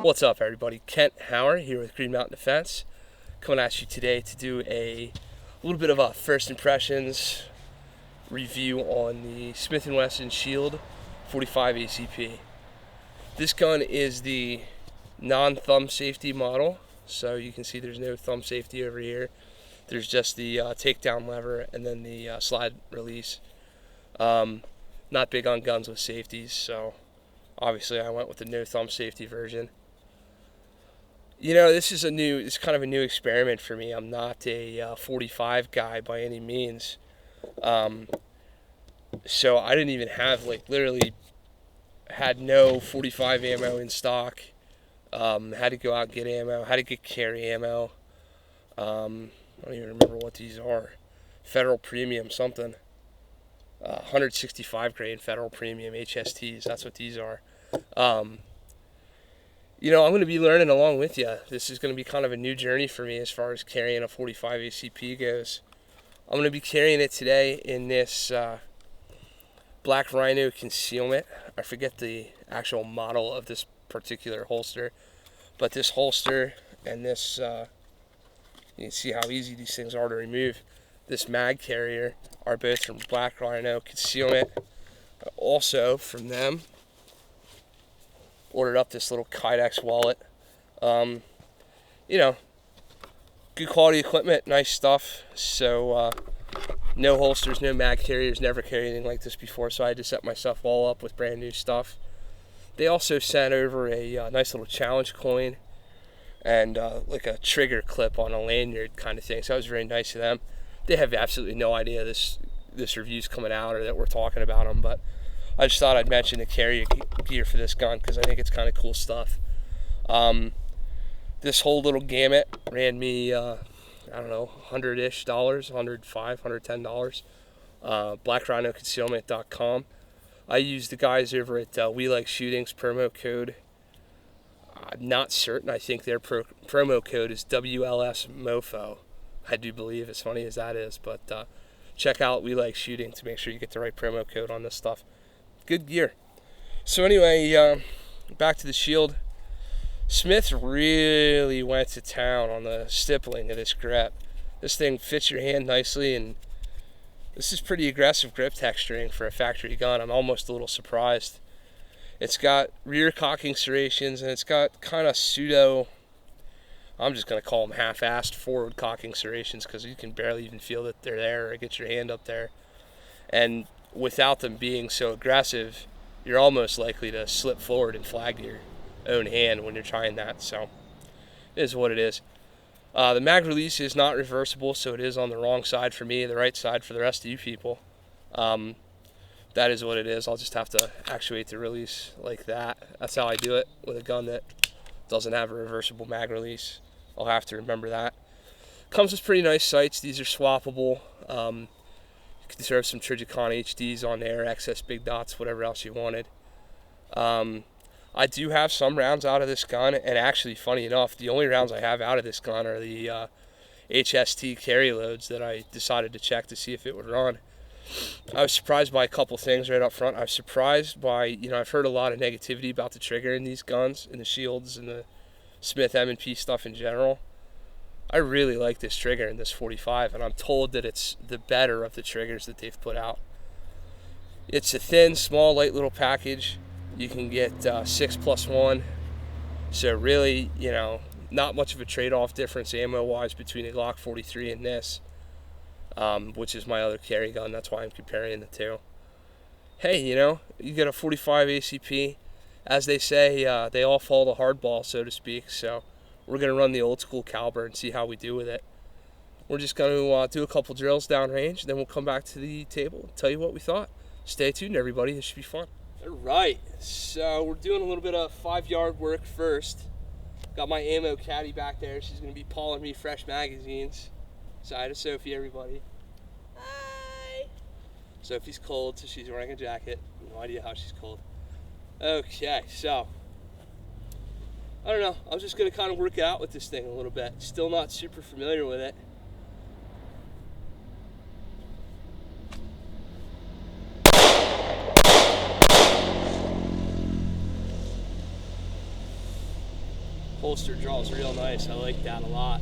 What's up, everybody? Kent Hauer here with Green Mountain Defense, coming at you today to do a little bit of a first impressions review on the Smith & Wesson Shield 45 ACP. This gun is the non-thumb safety model, so you can see there's no thumb safety over here. There's just the takedown lever and then the slide release. Not big on guns with safeties, so obviously I went with the no thumb safety version. You know, this is kind of a new experiment for me. I'm not a 45 guy by any means. So I didn't even have, literally had no 45 ammo in stock. Had to go out and get ammo, had to get carry ammo. I don't even remember what these are. Federal Premium something. 165 grain Federal Premium HSTs, that's what these are. You know, I'm going to be learning along with you. This is going to be kind of a new journey for me as far as carrying a 45 ACP goes. I'm going to be carrying it today in this Black Rhino concealment. I forget the actual model of this particular holster, but this holster and this, you can see how easy these things are to remove. This mag carrier are both from Black Rhino concealment. Also from them, ordered up this little Kydex wallet. You know, good quality equipment, nice stuff. So no holsters, no mag carriers, never carried anything like this before, so I had to set myself all up with brand new stuff. They also sent over a nice little challenge coin and like a trigger clip on a lanyard kind of thing, so that was very nice of them. They have absolutely no idea this review's coming out or that we're talking about them, but I just thought I'd mention the carry gear for this gun because I think it's kind of cool stuff. This whole little gamut ran me, I don't know, $100-ish, $105, $110. BlackRhinoConcealment.com. I used the guys over at We Like Shooting's promo code. I'm not certain. I think their promo code is WLSMOFO. I do believe, as funny as that is, but check out We Like Shooting to make sure you get the right promo code on this stuff. Good gear. So anyway, back to the Shield. Smith really went to town on the stippling of this grip. This thing fits your hand nicely, and this is pretty aggressive grip texturing for a factory gun. I'm almost a little surprised. It's got rear cocking serrations, and it's got kind of pseudo, I'm just going to call them half-assed forward cocking serrations because you can barely even feel that they're there or get your hand up there. And without them being so aggressive, you're almost likely to slip forward and flag your own hand when you're trying that. So it is what it is. The mag release is not reversible, so it is on the wrong side for me, the right side for the rest of you people. That is what it is. I'll just have to actuate the release like that. That's how I do it with a gun that doesn't have a reversible mag release. I'll have to remember that. Comes with pretty nice sights. These are swappable. You can throw some Trigicon HDs on there, excess big dots, whatever else you wanted. I do have some rounds out of this gun, and actually, funny enough, the only rounds I have out of this gun are the HST carry loads that I decided to check to see if it would run. I was surprised by a couple things right up front. I was surprised by, you know, I've heard a lot of negativity about the trigger in these guns, in the Shields and the Smith M&P stuff in general. I really like this trigger in this 45, and I'm told that it's the better of the triggers that they've put out. It's a thin, small, light little package. You can get 6+1, so really, you know, not much of a trade-off difference ammo-wise between a Glock 43 and this, which is my other carry gun. That's why I'm comparing the two. Hey, you know, you get a 45 ACP. As they say, they all fall to hardball, so to speak, so we're going to run the old school caliber and see how we do with it. We're just going to do a couple drills downrange, then we'll come back to the table and tell you what we thought. Stay tuned, everybody. This should be fun. All right, so we're doing a little bit of 5-yard work first. Got my ammo caddy back there. She's going to be pawing me fresh magazines. Say hi to Sophie, everybody. Hi. Sophie's cold, so she's wearing a jacket. No idea how she's cold. Okay, so I don't know. I was just going to kind of work out with this thing a little bit. Still not super familiar with it. holster draws real nice. I like that a lot.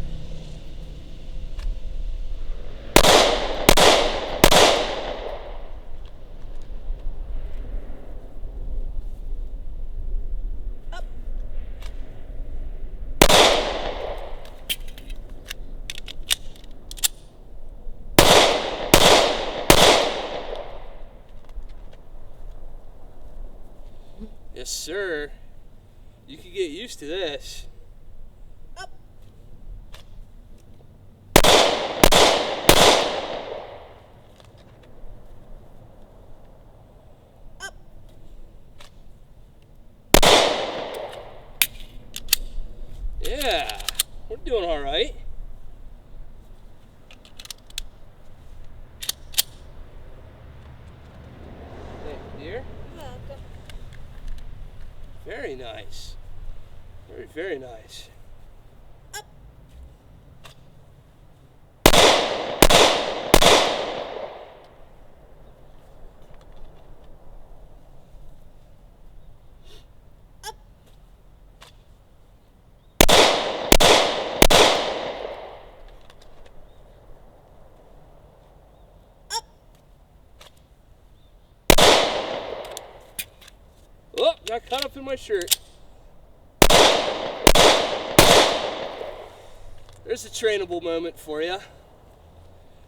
Yes, sir. You can get used to this. Up. Up. Yeah, we're doing all right. Thank you, dear. You're welcome. Very nice. Very, very nice. Up. Up. Up. Oh, got caught up in my shirt. There's a trainable moment for you.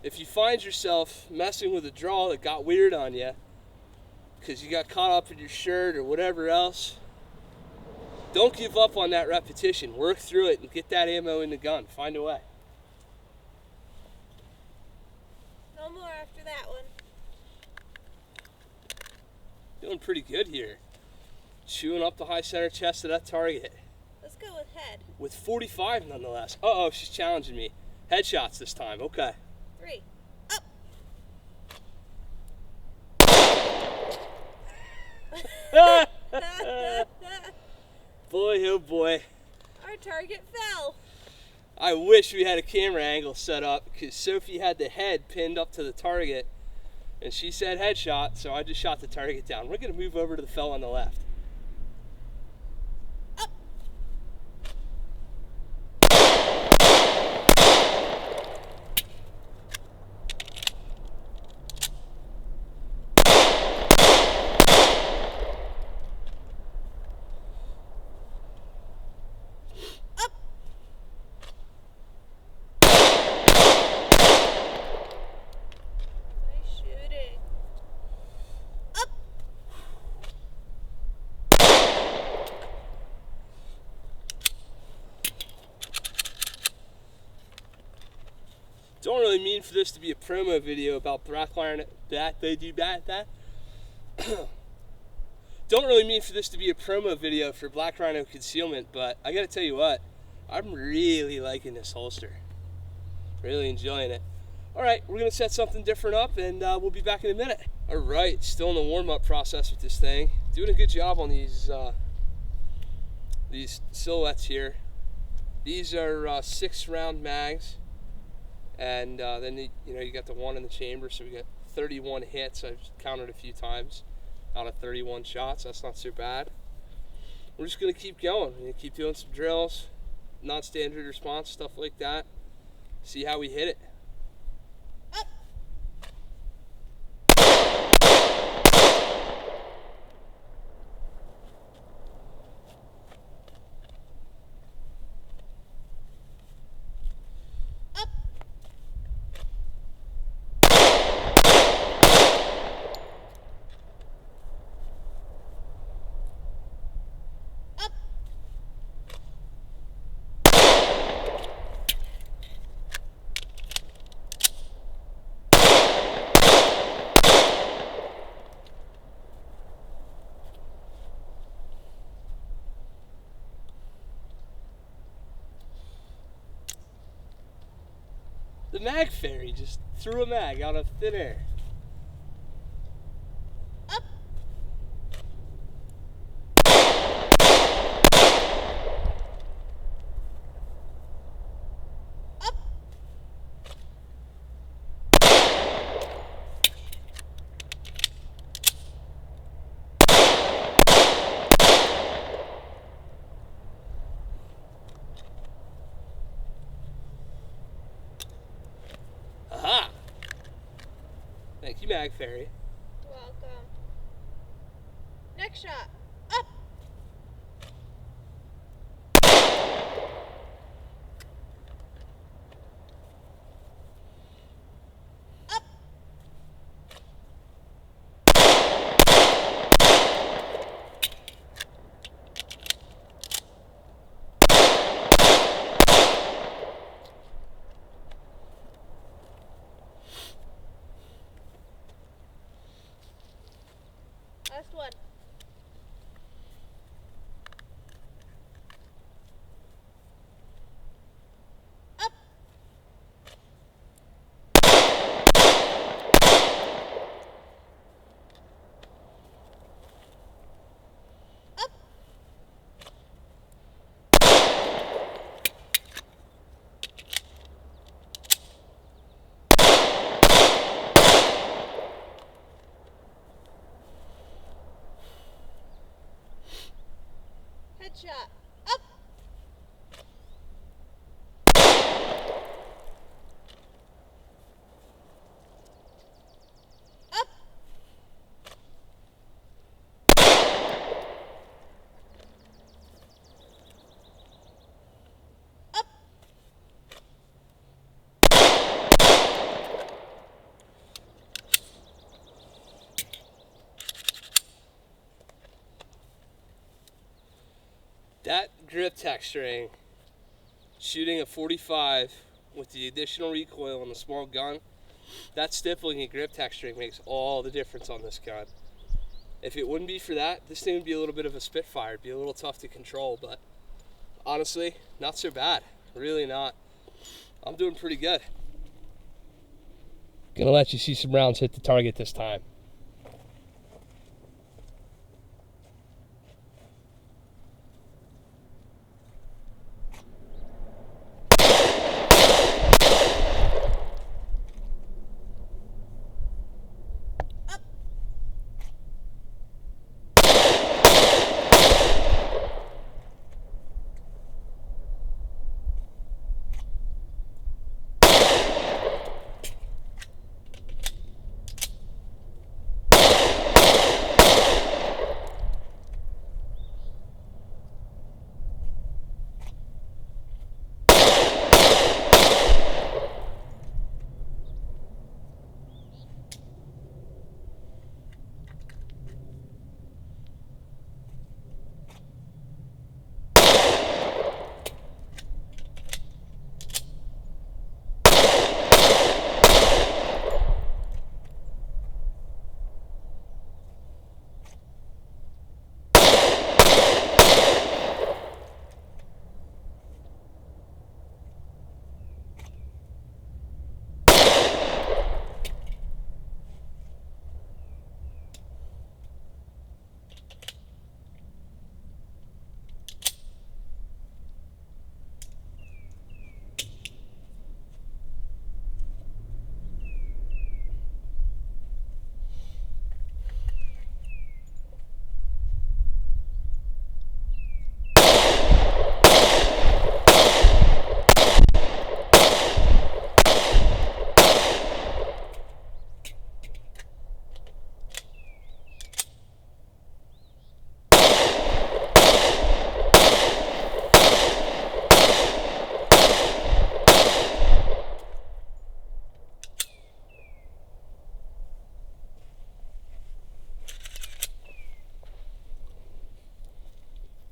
If you find yourself messing with a draw that got weird on you because you got caught up in your shirt or whatever else, don't give up on that repetition. Work through it and get that ammo in the gun. Find a way. No more after that one. Doing pretty good here. Chewing up the high center chest of that target. Let's go with head. With 45 nonetheless. Uh-oh, she's challenging me. Headshots this time, okay. 3. Up. Boy, oh boy. Our target fell. I wish we had a camera angle set up because Sophie had the head pinned up to the target and she said headshot, so I just shot the target down. We're going to move over to the fellow on the left. Up. Up. Nice shooting. Up. Don't really mean for this to be a promo video about black iron. Don't really mean for this to be a promo video for Black Rhino concealment, but I gotta tell you what, I'm really liking this holster. Really enjoying it. Alright, we're gonna set something different up and we'll be back in a minute. Alright, still in the warm-up process with this thing. Doing a good job on these silhouettes here. These are 6-round mags, and then you got the one in the chamber, so we got 31 hits. I've counted a few times out of 31 shots. That's not so bad. We're just gonna keep going. We're gonna keep doing some drills, non-standard response, stuff like that. See how we hit it. Up. Up. Up. The mag fairy just threw a mag out of thin air. Up. Up. Thank you, Mag Fairy. Welcome. Next shot. Up. Up. Last one. Up. Up. Headshot. Up. Up. Up. That grip texturing, shooting a 45 with the additional recoil on the small gun, that stippling and grip texturing makes all the difference on this gun. If it wouldn't be for that, this thing would be a little bit of a Spitfire. It'd be a little tough to control, but honestly, not so bad. Really not. I'm doing pretty good. Gonna let you see some rounds hit the target this time.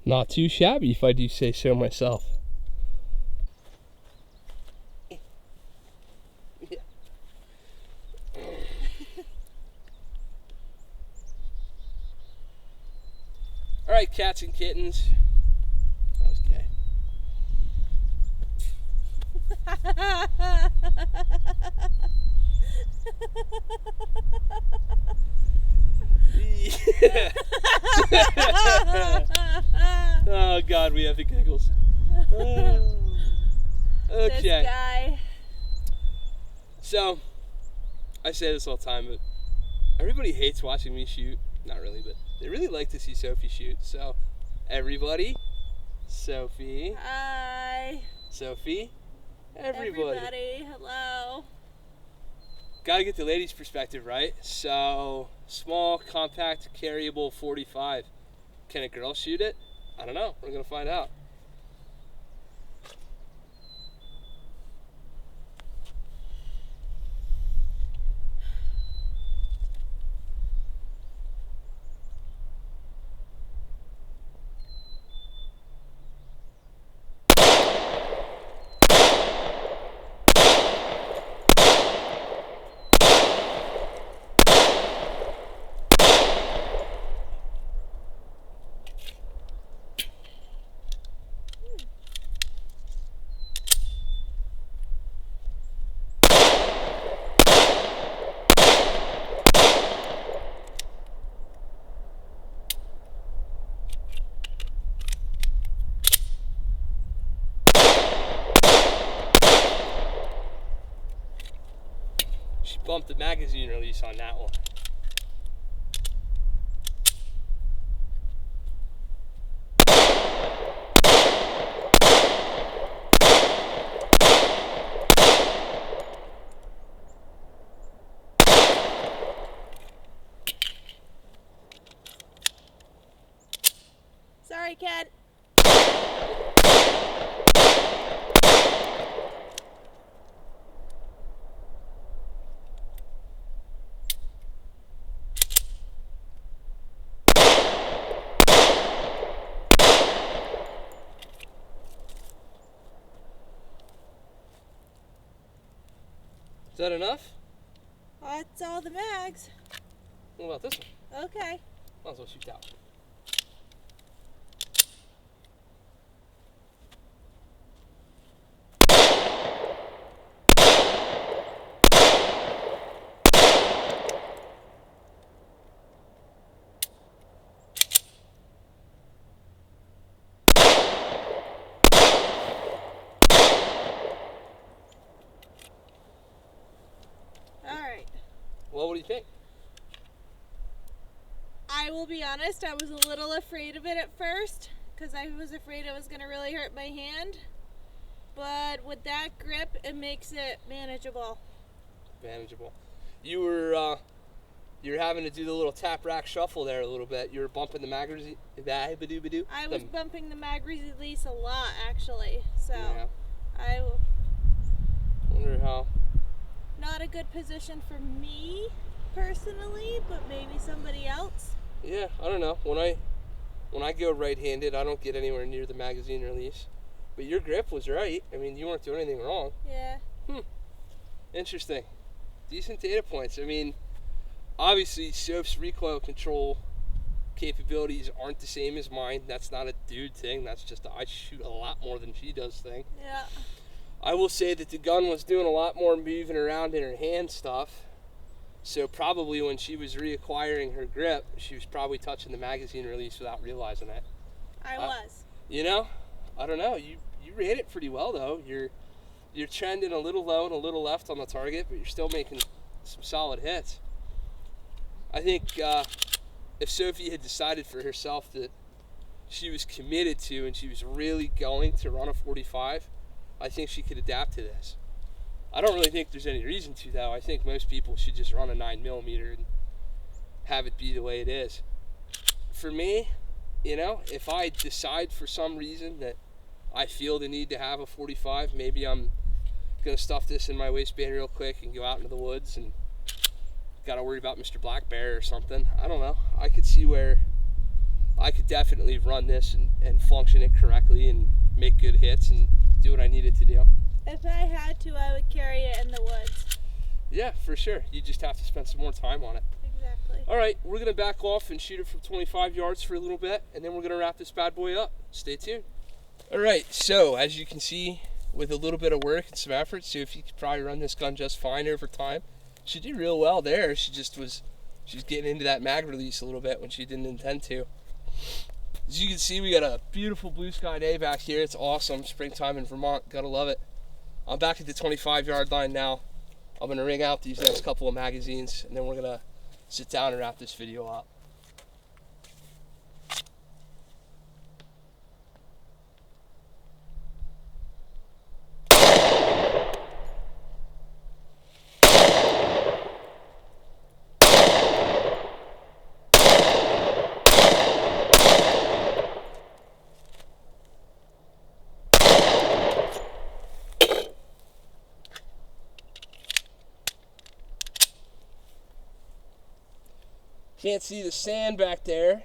Not too shabby, if I do say so myself. Alright, cats and kittens. That was gay. Yeah. Oh God, we have the giggles. Oh. Okay. This guy. So, I say this all the time, but everybody hates watching me shoot. Not really, but they really like to see Sophie shoot. So, everybody, Sophie. Hi. Sophie, everybody. Everybody, hello. Got to get the ladies' perspective, right? So, small, compact, carryable 45. Can a girl shoot it? I don't know. We're going to find out. She bumped the magazine release on that one. Sorry, kid. Is that enough? That's all the mags. What about this one? Okay. Might as well shoot that one. Alright. Well, what do you think? I will be honest, I was a little afraid of it at first because I was afraid it was going to really hurt my hand. But with that grip, it makes it manageable. Manageable. You were having to do the little tap rack shuffle there a little bit. You were bumping the magazine. I was bumping the mag release a lot, actually. So Yeah. I Wonder how. not a good position for me personally, but maybe somebody else. Yeah, I don't know. When I go right-handed, I don't get anywhere near the magazine release. But your grip was right. I mean, you weren't doing anything wrong. Yeah. Interesting. Decent data points. I mean, obviously, Soph's recoil control capabilities aren't the same as mine. That's not a dude thing. That's just I shoot a lot more than she does thing. Yeah. I will say that the gun was doing a lot more moving around in her hand stuff. So probably when she was reacquiring her grip, she was probably touching the magazine release without realizing it. I was. You know, I don't know. You ran it pretty well though. You're trending a little low and a little left on the target, but you're still making some solid hits. I think if Sophie had decided for herself that she was committed to and she was really going to run a 45, I think she could adapt to this. I don't really think there's any reason to, though. I think most people should just run a 9mm and have it be the way it is. For me, you know, if I decide for some reason that I feel the need to have a 45, maybe I'm going to stuff this in my waistband real quick and go out into the woods and got to worry about Mr. Black Bear or something. I don't know. I could see where I could definitely run this and function it correctly and make good hits and do what I needed to do. If I had to, I would carry it in the woods. Yeah, for sure. You just have to spend some more time on it. Exactly. All right, we're going to back off and shoot it from 25 yards for a little bit, and then we're going to wrap this bad boy up. Stay tuned. All right, so as you can see, with a little bit of work and some effort, Sophie could probably run this gun just fine over time. She did real well there. She was getting into that mag release a little bit when she didn't intend to. As you can see, we got a beautiful blue sky day back here. It's awesome. Springtime in Vermont. Gotta love it. I'm back at the 25-yard line now. I'm going to ring out these next couple of magazines, and then we're going to sit down and wrap this video up. Can't see the sand back there.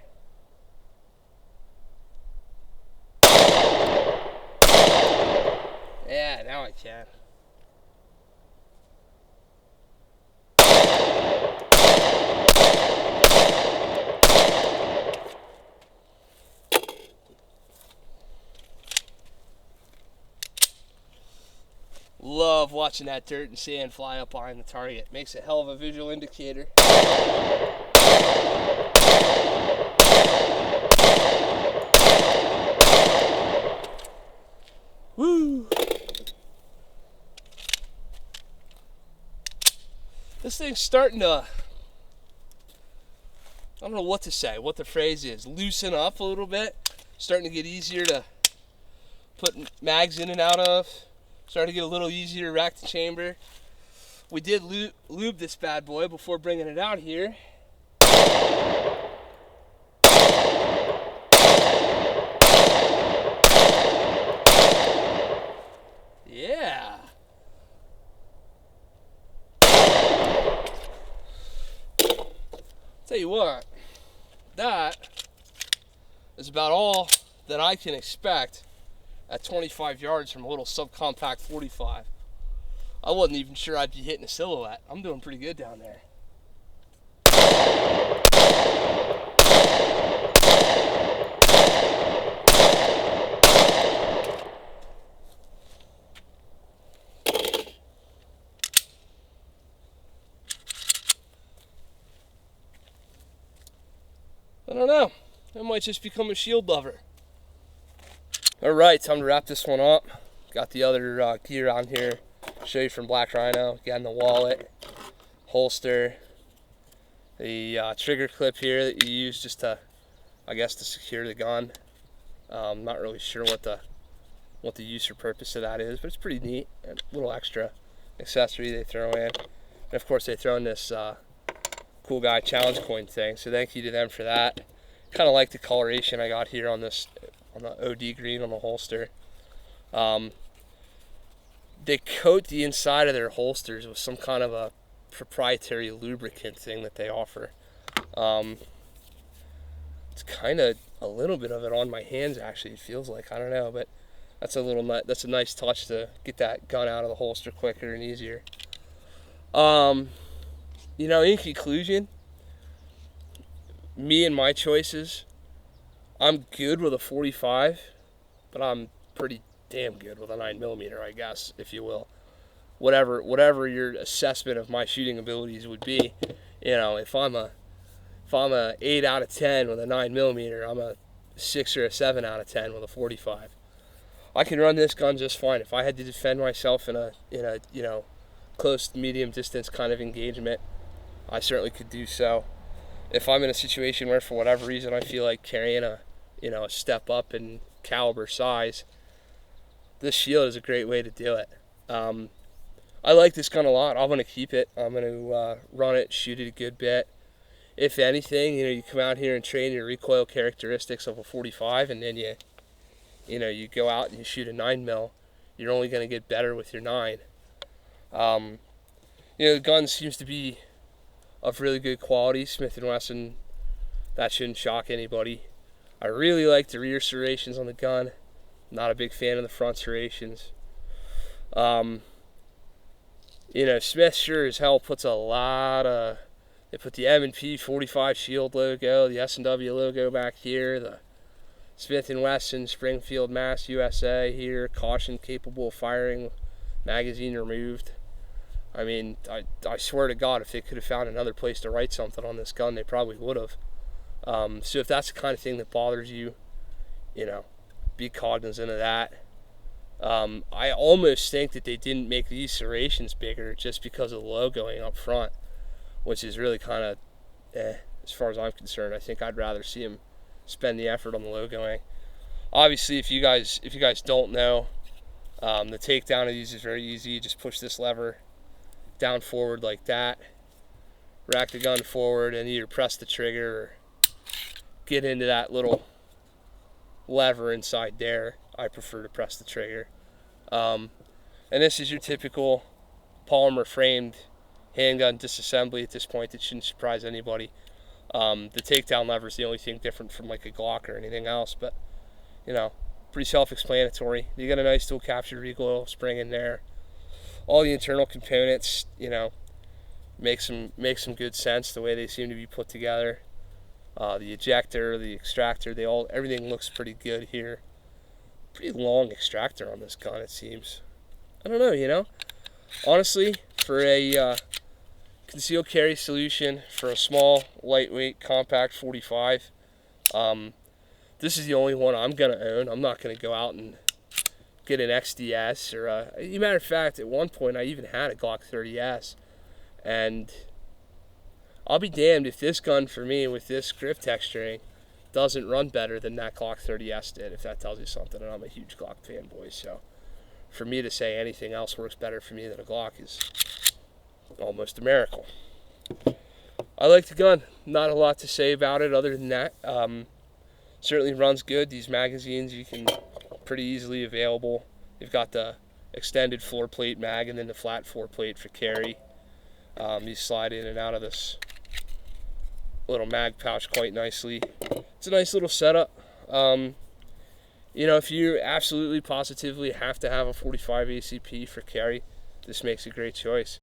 Yeah, now I can. Love watching that dirt and sand fly up behind the target. Makes a hell of a visual indicator. Woo! This thing's starting to, I don't know what to say, what the phrase is, loosen up a little bit. Starting to get easier to put mags in and out of. Starting to get a little easier to rack the chamber. We did lube this bad boy before bringing it out here. Yeah. Tell you what, that is about all that I can expect at 25 yards from a little subcompact 45. I wasn't even sure I'd be hitting a silhouette. I'm doing pretty good down there. I don't know. I might just become a shield lover. Alright, time to wrap this one up. Got the other gear on here. Show you from Black Rhino. Again, the wallet, holster, the trigger clip here that you use just to, I guess, to secure the gun. Not really sure what the use or purpose of that is, but it's pretty neat. A little extra accessory they throw in. And of course, they throw in this cool guy challenge coin thing, so thank you to them for that. Kind of like the coloration I got here on this, on the OD green on the holster. They coat the inside of their holsters with some kind of a proprietary lubricant thing that they offer. It's kind of a little bit of it on my hands, actually, it feels like. I don't know, but that's a nice touch to get that gun out of the holster quicker and easier. You know, in conclusion, me and my choices, I'm good with a 45, but I'm pretty damn good with a 9mm, I guess, if you will. Whatever your assessment of my shooting abilities would be, you know, if I'm a 8 out of 10 with a 9mm, I'm a 6 or a 7 out of 10 with a 45. I can run this gun just fine. If I had to defend myself in a you know, close to medium distance kind of engagement, I certainly could do so. If I'm in a situation where for whatever reason I feel like carrying a step up in caliber size, this shield is a great way to do it. I like this gun a lot. I'm going to keep it. I'm going to run it, shoot it a good bit. If anything, you know, you come out here and train your recoil characteristics of a 45, and then you go out and you shoot a 9mm, you're only going to get better with your 9. The gun seems to be of really good quality. Smith & Wesson, that shouldn't shock anybody. I really like the rear serrations on the gun. Not a big fan of the front serrations. Smith sure as hell puts a lot of, they put the M&P 45 shield logo, the S&W logo back here, the Smith & Wesson Springfield, Mass, USA here, caution capable of firing, magazine removed. I mean, I swear to God, if they could have found another place to write something on this gun, they probably would have. So if that's the kind of thing that bothers you, be cognizant of that. I almost think that they didn't make these serrations bigger just because of the logoing up front, which is really kind of as far as I'm concerned. I think I'd rather see them spend the effort on the logoing. Obviously, if you guys don't know, the takedown of these is very easy. You just push this lever down forward like that, rack the gun forward, and either press the trigger or get into that little lever inside there. I prefer to press the trigger. And this is your typical polymer framed handgun disassembly at this point. It shouldn't surprise anybody. The takedown lever is the only thing different from like a Glock or anything else, but you know, pretty self-explanatory. You got a nice dual captured recoil spring in there. All the internal components, you know, make some good sense the way they seem to be put together. The ejector, the extractor, everything looks pretty good here. Pretty long extractor on this gun, it seems. I don't know, you know. Honestly, for a concealed carry solution for a small, lightweight, compact 45, this is the only one I'm gonna own. I'm not gonna go out and get an XDS or as a matter of fact, at one point I even had a Glock 30S, and I'll be damned if this gun for me with this grip texturing doesn't run better than that Glock 30S did, if that tells you something. And I'm a huge Glock fanboy, so for me to say anything else works better for me than a Glock is almost a miracle. I like the gun. Not a lot to say about it other than that. Certainly runs good. These magazines you can pretty easily available. You've got the extended floor plate mag and then the flat floor plate for carry. You slide in and out of this little mag pouch quite nicely. It's a nice little setup. You know, if you absolutely positively have to have a 45 ACP for carry, this makes a great choice.